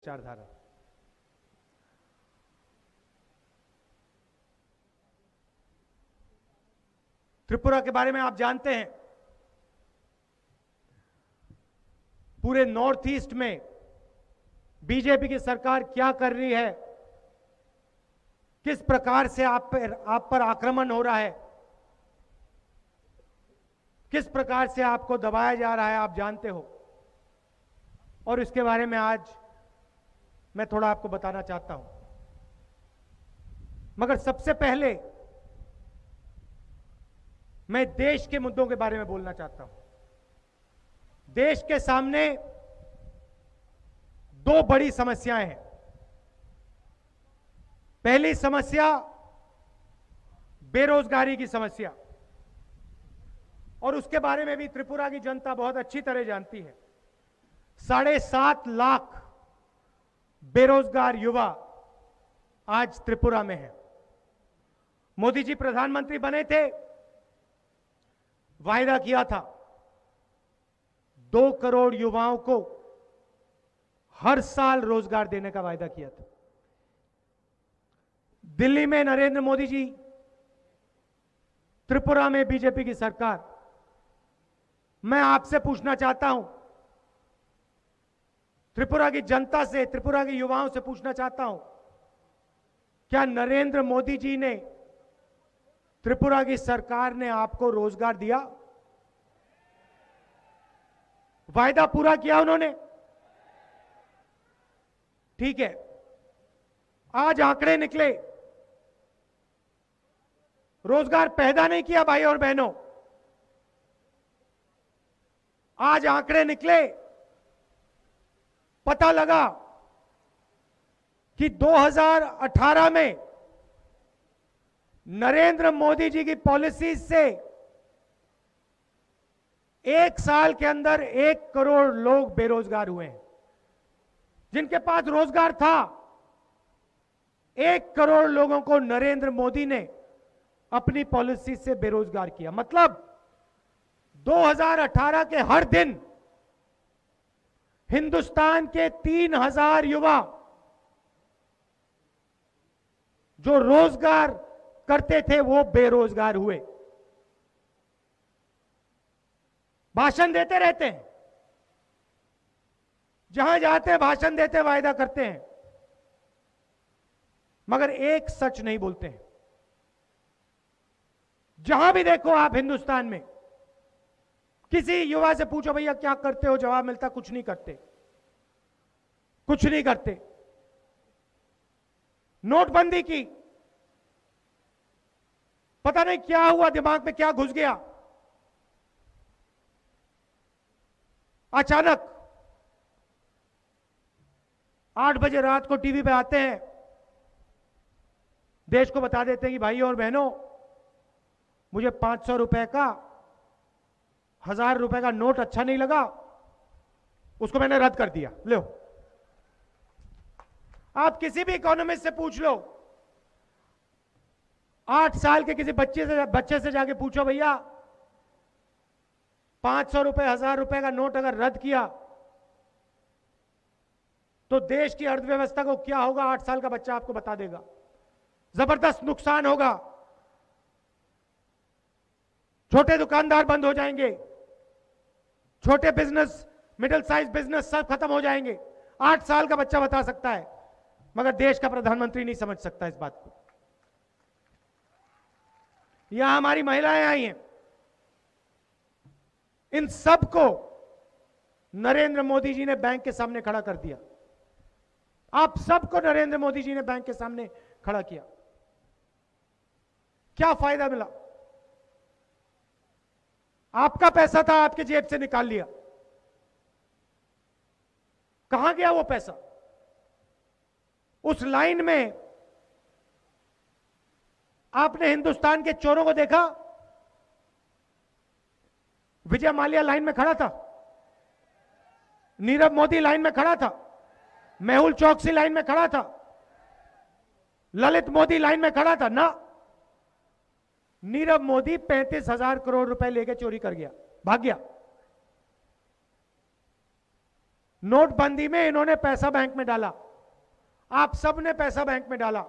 विचारधारा। त्रिपुरा के बारे में आप जानते हैं, पूरे नॉर्थ ईस्ट में बीजेपी की सरकार क्या कर रही है, किस प्रकार से आप पर आक्रमण हो रहा है, किस प्रकार से आपको दबाया जा रहा है, आप जानते हो। और इसके बारे में आज मैं थोड़ा आपको बताना चाहता हूं। मगर सबसे पहले मैं देश के मुद्दों के बारे में बोलना चाहता हूं। देश के सामने दो बड़ी समस्याएं हैं। पहली समस्या बेरोजगारी की समस्या, और उसके बारे में भी त्रिपुरा की जनता बहुत अच्छी तरह जानती है। 7.5 लाख बेरोजगार युवा आज त्रिपुरा में है। मोदी जी प्रधानमंत्री बने थे, वायदा किया था 2 करोड़ युवाओं को हर साल रोजगार देने का वायदा किया था। दिल्ली में नरेंद्र मोदी जी, त्रिपुरा में बीजेपी की सरकार। मैं आपसे पूछना चाहता हूं, त्रिपुरा की जनता से, त्रिपुरा के युवाओं से पूछना चाहता हूं, क्या नरेंद्र मोदी जी ने, त्रिपुरा की सरकार ने आपको रोजगार दिया? वायदा पूरा किया उन्होंने? ठीक है, आज आंकड़े निकले, रोजगार पैदा नहीं किया भाई और बहनों। आज आंकड़े निकले, पता लगा कि 2018 में नरेंद्र मोदी जी की पॉलिसी से 1 साल के अंदर 1 करोड़ लोग बेरोजगार हुए हैं। जिनके पास रोजगार था, 1 करोड़ लोगों को नरेंद्र मोदी ने अपनी पॉलिसी से बेरोजगार किया। मतलब 2018 के हर दिन हिंदुस्तान के 3000 युवा जो रोजगार करते थे वो बेरोजगार हुए। भाषण देते रहते हैं, जहां जाते हैं भाषण देते, वायदा करते हैं, मगर एक सच नहीं बोलते हैं। जहां भी देखो आप हिंदुस्तान में, किसी युवा से पूछो भैया क्या करते हो, जवाब मिलता कुछ नहीं करते, कुछ नहीं करते। नोटबंदी की, पता नहीं क्या हुआ, दिमाग में क्या घुस गया, अचानक 8 बजे रात को टीवी पे आते हैं, देश को बता देते हैं कि भाइयों और बहनों, मुझे 500 रुपए का, 1000 रुपए का नोट अच्छा नहीं लगा, उसको मैंने रद्द कर दिया। लो, आप किसी भी इकोनॉमिस्ट से पूछ लो, 8 साल के किसी बच्चे से जाके पूछो भैया 500 रुपए, 1000 रुपए का नोट अगर रद्द किया तो देश की अर्थव्यवस्था को क्या होगा, 8 साल का बच्चा आपको बता देगा। जबरदस्त नुकसान होगा, छोटे दुकानदार बंद हो जाएंगे, छोटे बिजनेस, मिडिल साइज बिजनेस सब खत्म हो जाएंगे। 8 साल का बच्चा बता सकता है, मगर देश का प्रधानमंत्री नहीं समझ सकता इस बात को। यहां हमारी महिलाएं आई हैं, इन सबको नरेंद्र मोदी जी ने बैंक के सामने खड़ा कर दिया। आप सबको नरेंद्र मोदी जी ने बैंक के सामने खड़ा किया। क्या फायदा मिला? आपका पैसा था, आपके जेब से निकाल लिया। कहां गया वो पैसा? उस लाइन में आपने हिंदुस्तान के चोरों को देखा? विजय माल्या लाइन में खड़ा था, नीरव मोदी लाइन में खड़ा था, मेहुल चौकसी लाइन में खड़ा था, ललित मोदी लाइन में खड़ा था ना। नीरव मोदी 35,000 करोड़ रुपए लेके चोरी कर गया, भाग गया। नोटबंदी में इन्होंने पैसा बैंक में डाला, आप सब ने पैसा बैंक में डाला।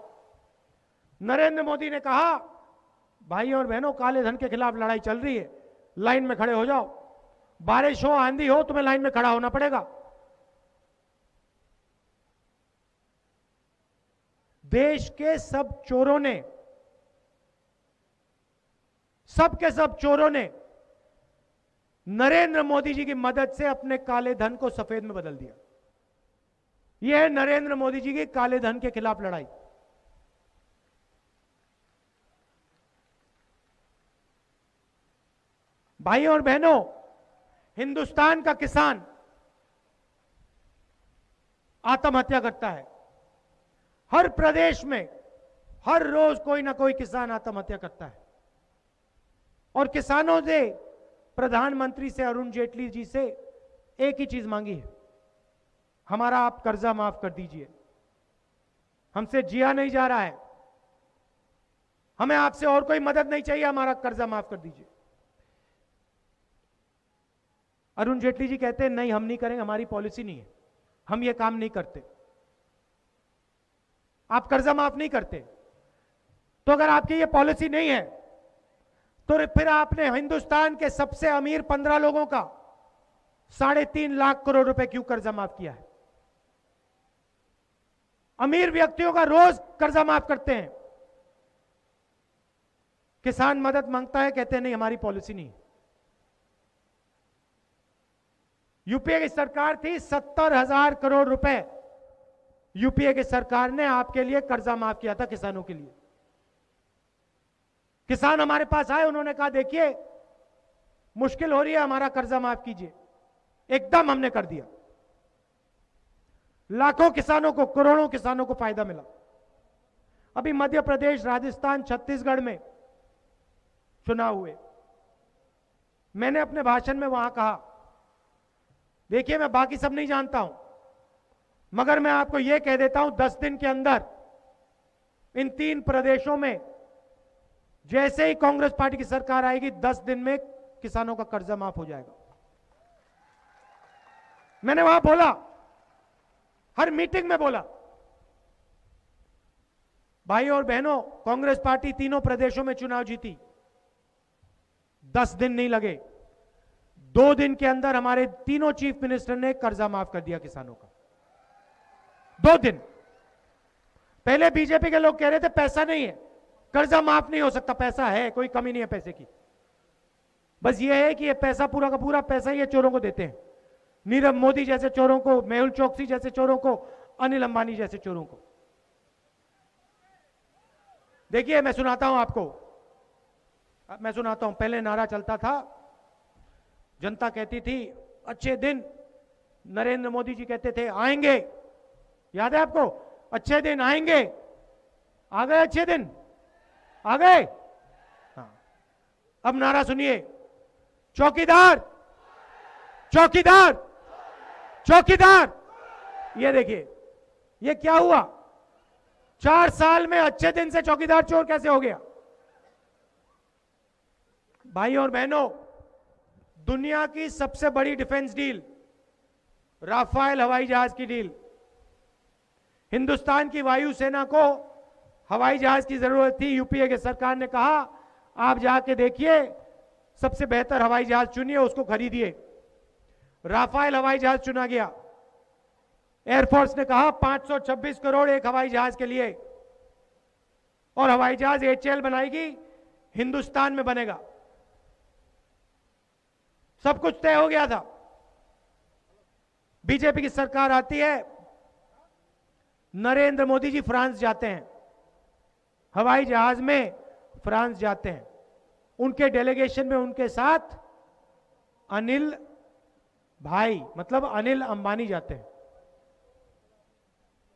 नरेंद्र मोदी ने कहा भाई और बहनों, काले धन के खिलाफ लड़ाई चल रही है, लाइन में खड़े हो जाओ, बारिश हो आंधी हो तुम्हें लाइन में खड़ा होना पड़ेगा। देश के सब चोरों ने, सब के सब चोरों ने नरेंद्र मोदी जी की मदद से अपने काले धन को सफेद में बदल दिया। यह है नरेंद्र मोदी जी की काले धन के खिलाफ लड़ाई। भाइयों और बहनों, हिंदुस्तान का किसान आत्महत्या करता है। हर प्रदेश में हर रोज कोई ना कोई किसान आत्महत्या करता है। और किसानों से, प्रधानमंत्री से, अरुण जेटली जी से एक ही चीज मांगी है, हमारा आप कर्जा माफ कर दीजिए, हमसे जिया नहीं जा रहा है, हमें आपसे और कोई मदद नहीं चाहिए, हमारा कर्जा माफ कर दीजिए। अरुण जेटली जी कहते हैं नहीं, हम नहीं करेंगे, हमारी पॉलिसी नहीं है, हम ये काम नहीं करते। आप कर्जा माफ नहीं करते तो अगर आपकी ये पॉलिसी नहीं है तो फिर आपने हिंदुस्तान के सबसे अमीर 15 लोगों का 3.5 लाख करोड़ रुपए क्यों कर्जा माफ किया है? अमीर व्यक्तियों का रोज कर्जा माफ करते हैं। किसान मदद मांगता है, कहते हैं नहीं, हमारी पॉलिसी नहीं। यूपीए की सरकार थी, 70,000 करोड़ रुपए यूपीए की सरकार ने आपके लिए कर्जा माफ किया था किसानों के लिए। किसान हमारे पास आए, उन्होंने कहा देखिए मुश्किल हो रही है, हमारा कर्जा माफ कीजिए। एकदम हमने कर दिया। लाखों किसानों को, करोड़ों किसानों को फायदा मिला। अभी मध्य प्रदेश, राजस्थान, छत्तीसगढ़ में चुनाव हुए। मैंने अपने भाषण में वहां कहा, देखिए मैं बाकी सब नहीं जानता हूं, मगर मैं आपको यह कह देता हूं 10 दिन के अंदर इन 3 प्रदेशों में जैसे ही कांग्रेस पार्टी की सरकार आएगी, 10 दिन में किसानों का कर्जा माफ हो जाएगा। मैंने वहां बोला, हर मीटिंग में बोला। भाइयों और बहनों, कांग्रेस पार्टी तीनों प्रदेशों में चुनाव जीती, 10 दिन नहीं लगे, 2 दिन के अंदर हमारे तीनों चीफ मिनिस्टर ने कर्जा माफ कर दिया किसानों का। 2 दिन। पहले बीजेपी के लोग कह रहे थे पैसा नहीं है, कर्जा माफ नहीं हो सकता। पैसा है, कोई कमी नहीं है पैसे की, बस ये है कि ये पैसा पूरा का पूरा पैसा ये चोरों को देते हैं, नीरव मोदी जैसे चोरों को, मेहुल चोकसी जैसे चोरों को, अनिल अंबानी जैसे चोरों को। देखिए मैं सुनाता हूं आपको, मैं सुनाता हूं। पहले नारा चलता था, जनता कहती थी अच्छे दिन, नरेंद्र मोदी जी कहते थे आएंगे, याद है आपको? अच्छे दिन आएंगे। आ गए अच्छे दिन? आ गए? हाँ। अब नारा सुनिए, चौकीदार, चौकीदार, चौकीदार। ये देखिए, ये क्या हुआ? 4 साल में अच्छे दिन से चौकीदार चोर कैसे हो गया? भाइयों और बहनों, दुनिया की सबसे बड़ी डिफेंस डील, राफेल हवाई जहाज की डील। हिंदुस्तान की वायुसेना को हवाई जहाज की जरूरत थी। यूपीए की सरकार ने कहा आप जाके देखिए, सबसे बेहतर हवाई जहाज चुनिए, उसको खरीदिए। राफेल हवाई जहाज चुना गया। एयरफोर्स ने कहा 526 करोड़ एक हवाई जहाज के लिए, और हवाई जहाज एचएएल बनाएगी, हिंदुस्तान में बनेगा। सब कुछ तय हो गया था। बीजेपी की सरकार आती है, नरेंद्र मोदी जी फ्रांस जाते हैं, हवाई जहाज में फ्रांस जाते हैं। उनके डेलीगेशन में उनके साथ अनिल भाई, मतलब अनिल अंबानी जाते हैं।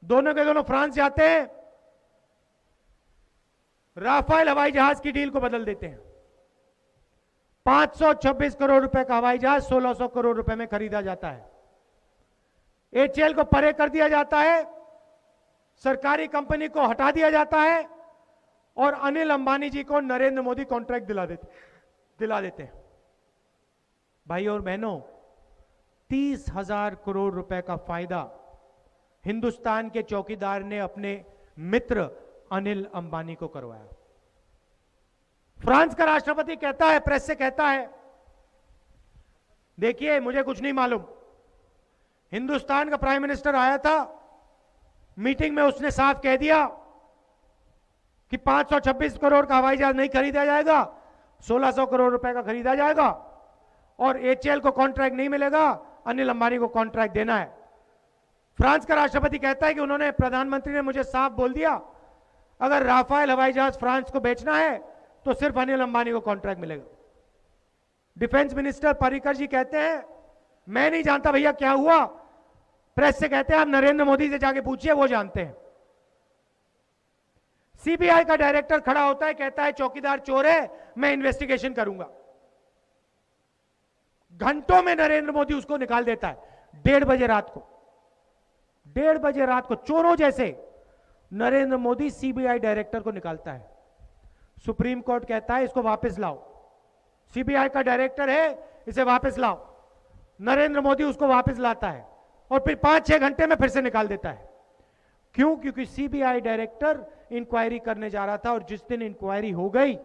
दोनों के दोनों फ्रांस जाते हैं, राफेल हवाई जहाज की डील को बदल देते हैं। 526 करोड़ रुपए का हवाई जहाज 1600 करोड़ रुपए में खरीदा जाता है। एचएएल को परे कर दिया जाता है, सरकारी कंपनी को हटा दिया जाता है, और अनिल अंबानी जी को नरेंद्र मोदी कॉन्ट्रैक्ट दिला देते हैं। भाइयों और बहनों, 30,000 करोड़ रुपए का फायदा हिंदुस्तान के चौकीदार ने अपने मित्र अनिल अंबानी को करवाया। फ्रांस का राष्ट्रपति कहता है, प्रेस से कहता है, देखिए मुझे कुछ नहीं मालूम, हिंदुस्तान का प्राइम मिनिस्टर आया था, मीटिंग में उसने साफ कह दिया कि 526 करोड़ का हवाई जहाज नहीं खरीदा जाएगा, 1600 करोड़ रुपए का खरीदा जाएगा और एचएएल को कॉन्ट्रैक्ट नहीं मिलेगा, अनिल अंबानी को कॉन्ट्रैक्ट देना है। फ्रांस का राष्ट्रपति कहता है कि उन्होंने, प्रधानमंत्री ने मुझे साफ बोल दिया, अगर राफेल हवाई जहाज फ्रांस को बेचना है तो सिर्फ अनिल अंबानी को कॉन्ट्रैक्ट मिलेगा। डिफेंस मिनिस्टर पर्रिकर जी कहते हैं, मैं नहीं जानता भैया क्या हुआ, प्रेस से कहते हैं आप नरेंद्र मोदी से जाके पूछिए, वो जानते हैं। सीबीआई का डायरेक्टर खड़ा होता है, कहता है चौकीदार चोर है, मैं इन्वेस्टिगेशन करूंगा। घंटों में नरेंद्र मोदी उसको निकाल देता है। 1:30 बजे रात को, 1:30 बजे रात को चोरों जैसे नरेंद्र मोदी सीबीआई डायरेक्टर को निकालता है। सुप्रीम कोर्ट कहता है इसको वापस लाओ, सीबीआई का डायरेक्टर है, इसे वापस लाओ। नरेंद्र मोदी उसको वापस लाता है और फिर 5-6 घंटे में फिर से निकाल देता है। क्यों? क्योंकि सीबीआई डायरेक्टर इंक्वायरी करने जा रहा था और जिस दिन इंक्वायरी हो गई,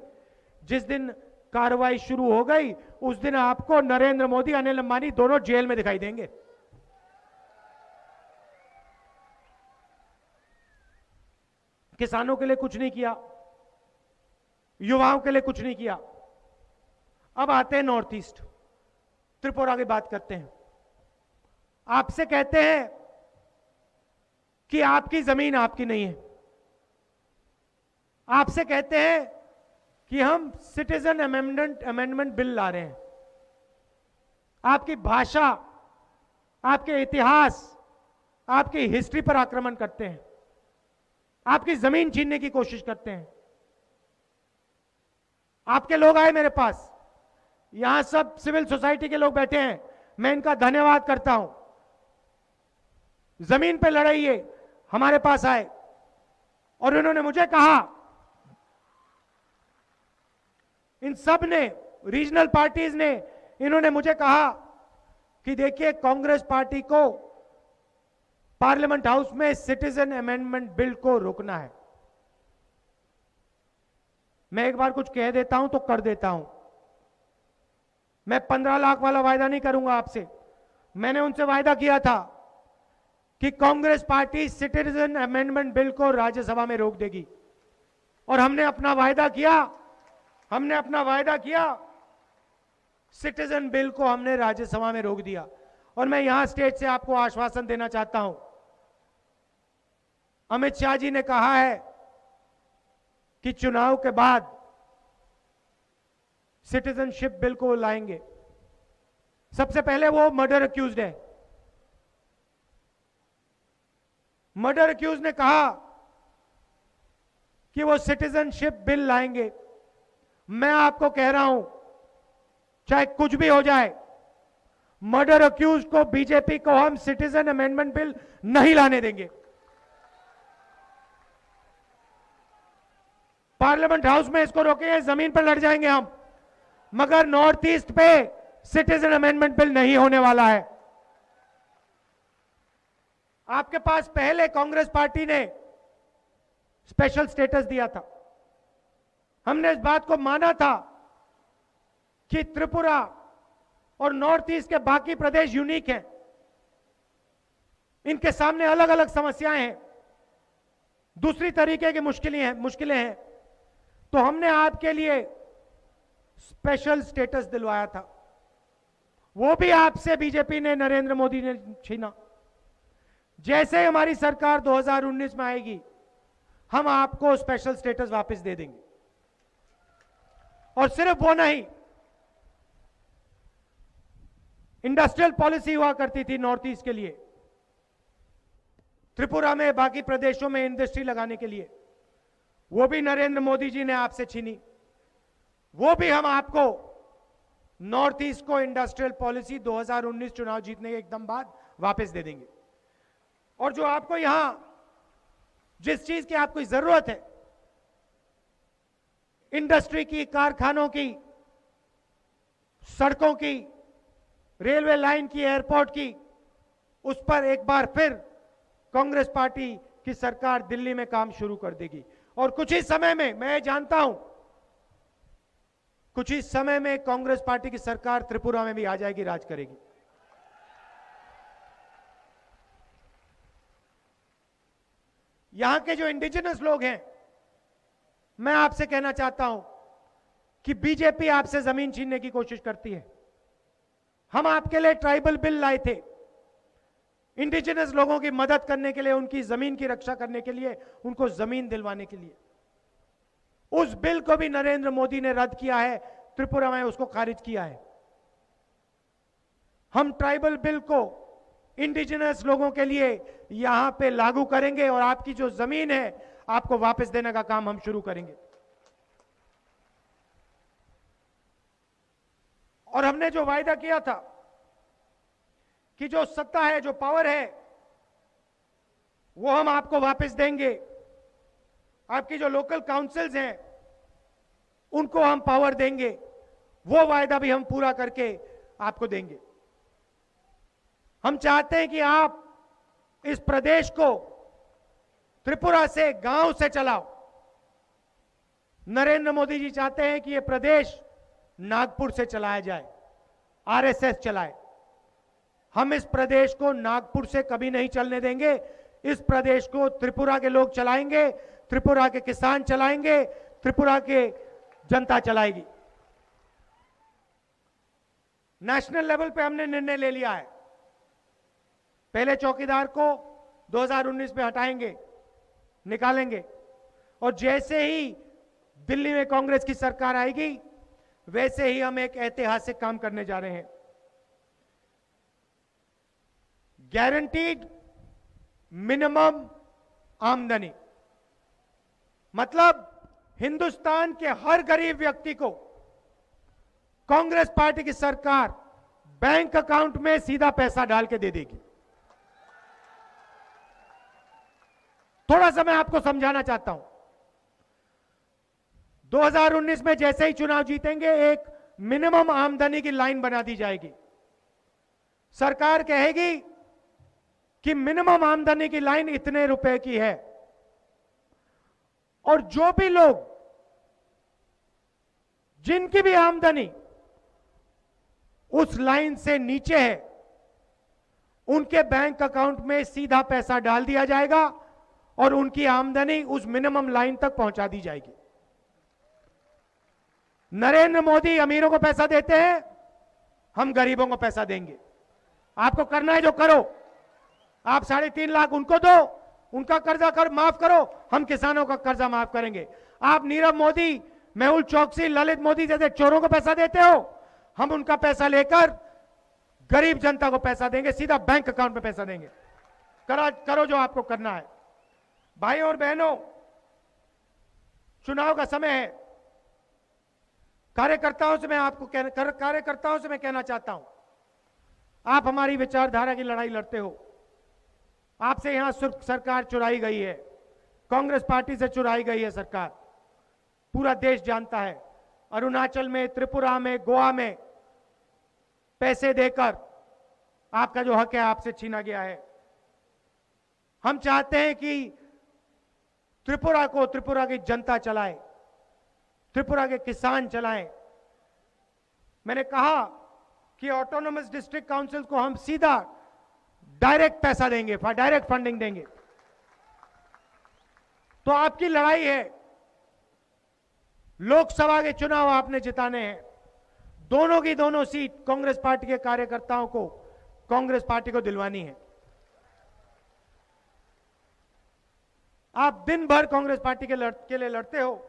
जिस दिन कार्रवाई शुरू हो गई, उस दिन आपको नरेंद्र मोदी, अनिल अंबानी दोनों जेल में दिखाई देंगे। किसानों के लिए कुछ नहीं किया, युवाओं के लिए कुछ नहीं किया। अब आते हैं नॉर्थ ईस्ट, त्रिपुरा की बात करते हैं। आपसे कहते हैं कि आपकी जमीन आपकी नहीं है, आपसे कहते हैं कि हम सिटीजन अमेंडमेंट बिल ला रहे हैं। आपकी भाषा, आपके इतिहास, आपकी हिस्ट्री पर आक्रमण करते हैं, आपकी जमीन छीनने की कोशिश करते हैं। आपके लोग आए मेरे पास, यहां सब सिविल सोसाइटी के लोग बैठे हैं, मैं इनका धन्यवाद करता हूं। जमीन पे लड़ाई है, हमारे पास आए और इन्होंने मुझे कहा, इन सब ने, रीजनल पार्टीज ने, इन्होंने मुझे कहा कि देखिए कांग्रेस पार्टी को पार्लियामेंट हाउस में सिटीजन अमेंडमेंट बिल को रोकना है। मैं एक बार कुछ कह देता हूं तो कर देता हूं। मैं 15 लाख वाला वायदा नहीं करूंगा आपसे। मैंने उनसे वायदा किया था कि Congress party citizen amendment bill को राज्यसभा में रोक देगी और हमने अपना वायदा किया, सिटीजन बिल को हमने राज्यसभा में रोक दिया। और मैं यहां स्टेज से आपको आश्वासन देना चाहता हूं, अमित शाह जी ने कहा है कि चुनाव के बाद सिटीजनशिप बिल को लाएंगे। सबसे पहले वो मर्डर अक्यूज्ड है, मर्डर अक्यूज ने कहा कि वो सिटीजनशिप बिल लाएंगे। मैं आपको कह रहा हूं, चाहे कुछ भी हो जाए, मर्डर अक्यूज को, बीजेपी को हम सिटीजन अमेंडमेंट बिल नहीं लाने देंगे। पार्लियामेंट हाउस में इसको रोकेंगे, जमीन पर लड़ जाएंगे हम, मगर नॉर्थ ईस्ट पे सिटीजन अमेंडमेंट बिल नहीं होने वाला है। आपके पास पहले कांग्रेस पार्टी ने स्पेशल स्टेटस दिया था। हमने इस बात को माना था कि त्रिपुरा और नॉर्थ ईस्ट के बाकी प्रदेश यूनिक हैं, इनके सामने अलग अलग समस्याएं हैं, दूसरी तरीके की मुश्किलें हैं, तो हमने आपके लिए स्पेशल स्टेटस दिलवाया था। वो भी आपसे बीजेपी ने, नरेंद्र मोदी ने छीना। जैसे ही हमारी सरकार 2019 में आएगी, हम आपको स्पेशल स्टेटस वापस दे देंगे। और सिर्फ वो नहीं, इंडस्ट्रियल पॉलिसी हुआ करती थी नॉर्थ ईस्ट के लिए, त्रिपुरा में, बाकी प्रदेशों में इंडस्ट्री लगाने के लिए, वो भी नरेंद्र मोदी जी ने आपसे छीनी। वो भी हम आपको नॉर्थ ईस्ट को इंडस्ट्रियल पॉलिसी 2019 चुनाव जीतने के एकदम बाद वापस दे देंगे। और जो आपको यहां जिस चीज की आपको जरूरत है, इंडस्ट्री की, कारखानों की, सड़कों की, रेलवे लाइन की, एयरपोर्ट की, उस पर एक बार फिर कांग्रेस पार्टी की सरकार दिल्ली में काम शुरू कर देगी। और कुछ ही समय में, मैं जानता हूं, कुछ ही समय में कांग्रेस पार्टी की सरकार त्रिपुरा में भी आ जाएगी, राज करेगी। यहां के जो इंडिजिनस लोग हैं, मैं आपसे कहना चाहता हूं कि बीजेपी आपसे जमीन छीनने की कोशिश करती है। हम आपके लिए ट्राइबल बिल लाए थे, इंडिजिनस लोगों की मदद करने के लिए, उनकी जमीन की रक्षा करने के लिए, उनको जमीन दिलवाने के लिए। उस बिल को भी नरेंद्र मोदी ने रद्द किया है, त्रिपुरा में उसको खारिज किया है। हम ट्राइबल बिल को इंडिजिनस लोगों के लिए यहां पे लागू करेंगे और आपकी जो जमीन है आपको वापस देने का काम हम शुरू करेंगे। और हमने जो वायदा किया था कि जो सत्ता है, जो पावर है, वो हम आपको वापस देंगे। आपकी जो लोकल काउंसिल्स हैं उनको हम पावर देंगे, वो वायदा भी हम पूरा करके आपको देंगे। हम चाहते हैं कि आप इस प्रदेश को त्रिपुरा से, गांव से चलाओ। नरेंद्र मोदी जी चाहते हैं कि यह प्रदेश नागपुर से चलाया जाए, आरएसएस चलाए। हम इस प्रदेश को नागपुर से कभी नहीं चलने देंगे। इस प्रदेश को त्रिपुरा के लोग चलाएंगे, त्रिपुरा के किसान चलाएंगे, त्रिपुरा के जनता चलाएगी। नेशनल लेवल पे हमने निर्णय ले लिया है, पहले चौकीदार को 2019 में हटाएंगे, निकालेंगे, और जैसे ही दिल्ली में कांग्रेस की सरकार आएगी वैसे ही हम एक ऐतिहासिक काम करने जा रहे हैं। गारंटीड मिनिमम आमदनी, मतलब हिंदुस्तान के हर गरीब व्यक्ति को कांग्रेस पार्टी की सरकार बैंक अकाउंट में सीधा पैसा डाल के दे देगी। थोड़ा सा मैं आपको समझाना चाहता हूं। 2019 में जैसे ही चुनाव जीतेंगे, एक मिनिमम आमदनी की लाइन बना दी जाएगी। सरकार कहेगी कि मिनिमम आमदनी की लाइन इतने रुपए की है, और जो भी लोग, जिनकी भी आमदनी उस लाइन से नीचे है, उनके बैंक अकाउंट में सीधा पैसा डाल दिया जाएगा और उनकी आमदनी उस मिनिमम लाइन तक पहुंचा दी जाएगी। नरेंद्र मोदी अमीरों को पैसा देते हैं, हम गरीबों को पैसा देंगे। आपको करना है जो करो, आप 3.5 लाख उनको दो, उनका कर्जा माफ करो, हम किसानों का कर्जा माफ करेंगे। आप नीरव मोदी, मेहुल चौकसी, ललित मोदी जैसे चोरों को पैसा देते हो, हम उनका पैसा लेकर गरीब जनता को पैसा देंगे, सीधा बैंक अकाउंट में पैसा देंगे। करो जो आपको करना है। भाइयों और बहनों, चुनाव का समय है। कार्यकर्ताओं से मैं कहना चाहता हूं, आप हमारी विचारधारा की लड़ाई लड़ते हो। आपसे यहां सरकार चुराई गई है, कांग्रेस पार्टी से चुराई गई है सरकार, पूरा देश जानता है। अरुणाचल में, त्रिपुरा में, गोवा में पैसे देकर आपका जो हक है आपसे छीना गया है। हम चाहते हैं कि त्रिपुरा को त्रिपुरा की जनता चलाए, त्रिपुरा के किसान चलाएं। मैंने कहा कि ऑटोनोमस डिस्ट्रिक्ट काउंसिल को हम सीधा डायरेक्ट पैसा देंगे, डायरेक्ट फंडिंग देंगे। तो आपकी लड़ाई है, लोकसभा के चुनाव आपने जिताने हैं। दोनों की दोनों सीट कांग्रेस पार्टी के कार्यकर्ताओं को, कांग्रेस पार्टी को दिलवानी है। आप दिन भर कांग्रेस पार्टी के लिए लड़ते हो,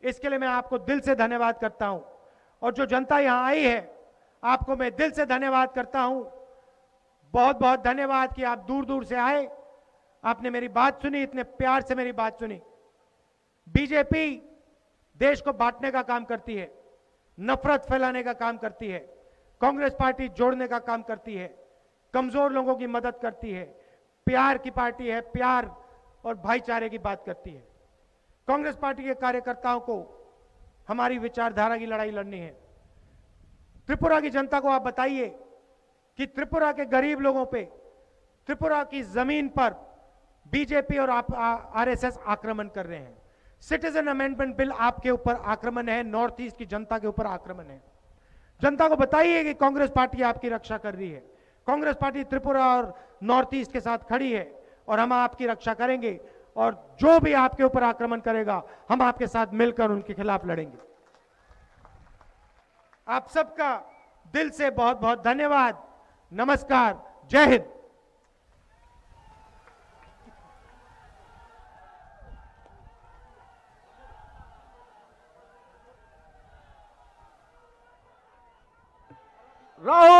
इसके लिए मैं आपको दिल से धन्यवाद करता हूं। और जो जनता यहां आई है, आपको मैं दिल से धन्यवाद करता हूं। बहुत बहुत धन्यवाद कि आप दूर दूर से आए, आपने मेरी बात सुनी, इतने प्यार से मेरी बात सुनी। बीजेपी देश को बांटने का काम करती है, नफरत फैलाने का काम करती है। कांग्रेस पार्टी जोड़ने का काम करती है, कमजोर लोगों की मदद करती है, प्यार की पार्टी है, प्यार और भाईचारे की बात करती है। कांग्रेस पार्टी के कार्यकर्ताओं को हमारी विचारधारा की लड़ाई लड़नी है। त्रिपुरा की जनता को आप बताइए कि त्रिपुरा के गरीब लोगों पे, त्रिपुरा की जमीन पर बीजेपी और आरएसएस आक्रमण कर रहे हैं। सिटीजन अमेंडमेंट बिल आपके ऊपर आक्रमण है, नॉर्थ ईस्ट की जनता के ऊपर आक्रमण है। जनता को बताइए कि कांग्रेस पार्टी आपकी रक्षा कर रही है। कांग्रेस पार्टी त्रिपुरा और नॉर्थ ईस्ट के साथ खड़ी है और हम आपकी रक्षा करेंगे, और जो भी आपके ऊपर आक्रमण करेगा हम आपके साथ मिलकर उनके खिलाफ लड़ेंगे। आप सबका दिल से बहुत बहुत धन्यवाद। नमस्कार, जय हिंद। राहुल